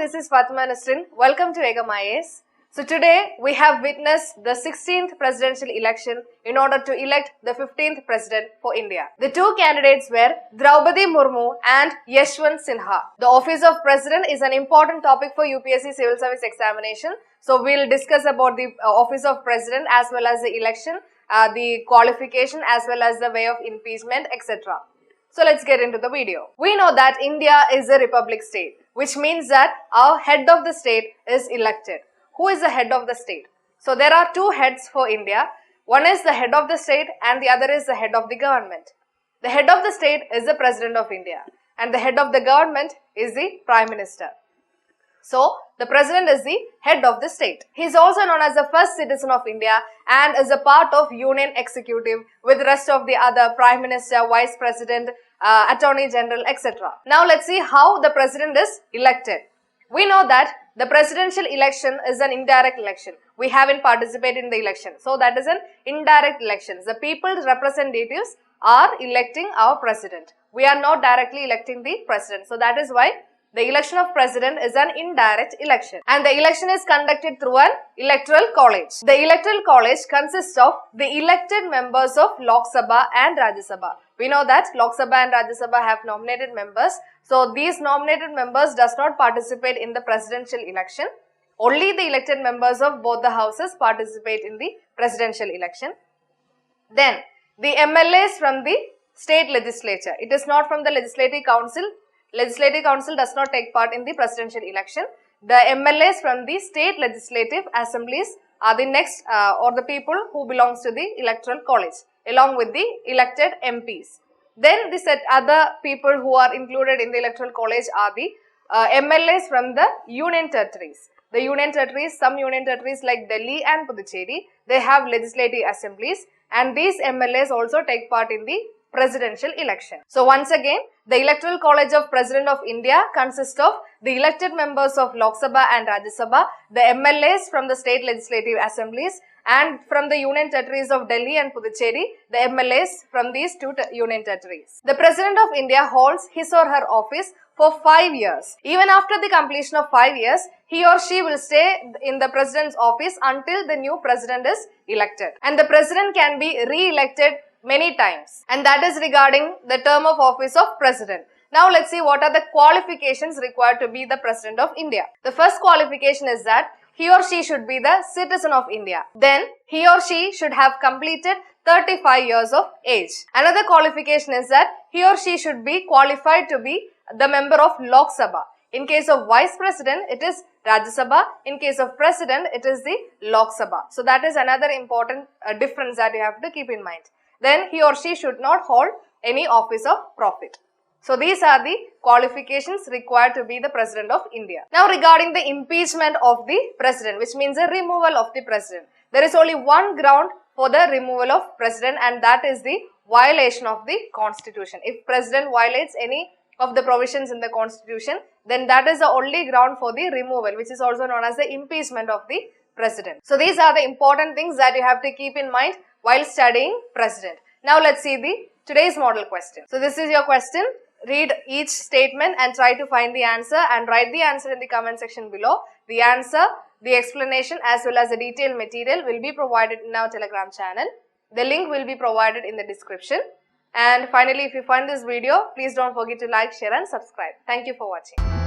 this is Fatima Nasrin. Welcome to Egam IAS. So today we have witnessed the 16th presidential election in order to elect the 15th president for India. The two candidates were Draupadi Murmu and Yashwant Sinha. The office of president is an important topic for UPSC civil service examination. So we'll discuss about the office of president as well as the election, the qualification as well as the way of impeachment, etc. So let's get into the video. We know that India is a republic state, which means that our head of the state is elected. Who is the head of the state? So there are two heads for India. One is the head of the state and the other is the head of the government. The head of the state is the president of India and the head of the government is the prime minister. So the president is the head of the state. He is also known as the first citizen of India and is a part of union executive with the rest of the other prime minister, vice president, attorney general, etc. Now let's see how the president is elected. We know that the presidential election is an indirect election. We haven't participated in the election. So that is an indirect election. The people's representatives are electing our president. We are not directly electing the president. So that is why the election of president is an indirect election. And the election is conducted through an electoral college. The electoral college consists of the elected members of Lok Sabha and Rajya Sabha. We know that Lok Sabha and Rajya Sabha have nominated members. So these nominated members does not participate in the presidential election. Only the elected members of both the houses participate in the presidential election. Then the MLAs from the state legislature. It is not from the legislative council. Legislative council does not take part in the presidential election. The MLAs from the state legislative assemblies are the next or the people who belongs to the electoral college along with the elected MPs. Then the other people who are included in the electoral college are the MLAs from the union territories. The union territories, some union territories like Delhi and Puducherry, they have legislative assemblies and these MLAs also take part in the presidential election. So once again, the Electoral College of President of India consists of the elected members of Lok Sabha and Rajya Sabha, the MLAs from the state legislative assemblies and from the union territories of Delhi and Puducherry, the MLAs from these two union territories. The President of India holds his or her office for 5 years. Even after the completion of 5 years, he or she will stay in the president's office until the new president is elected. And the president can be re-elected many times, and that is regarding the term of office of president. Now let's see what are the qualifications required to be the president of India. The first qualification is that he or she should be the citizen of India. Then he or she should have completed 35 years of age. Another qualification is that he or she should be qualified to be the member of Lok Sabha. In case of vice president, it is Rajya Sabha. In case of president, it is the Lok Sabha. So that is another important difference that you have to keep in mind. Then he or she should not hold any office of profit. So these are the qualifications required to be the president of India. Now regarding the impeachment of the president, which means the removal of the president. There is only one ground for the removal of president and that is the violation of the constitution. If president violates any of the provisions in the constitution, then that is the only ground for the removal, which is also known as the impeachment of the president. So these are the important things that you have to keep in mind while studying president. Now let's see the today's model question. So this is your question. Read each statement and try to find the answer and write the answer in the comment section below. The answer, the explanation as well as the detailed material will be provided in our Telegram channel. The link will be provided in the description. And finally, if you find this video, please don't forget to like, share and subscribe. Thank you for watching.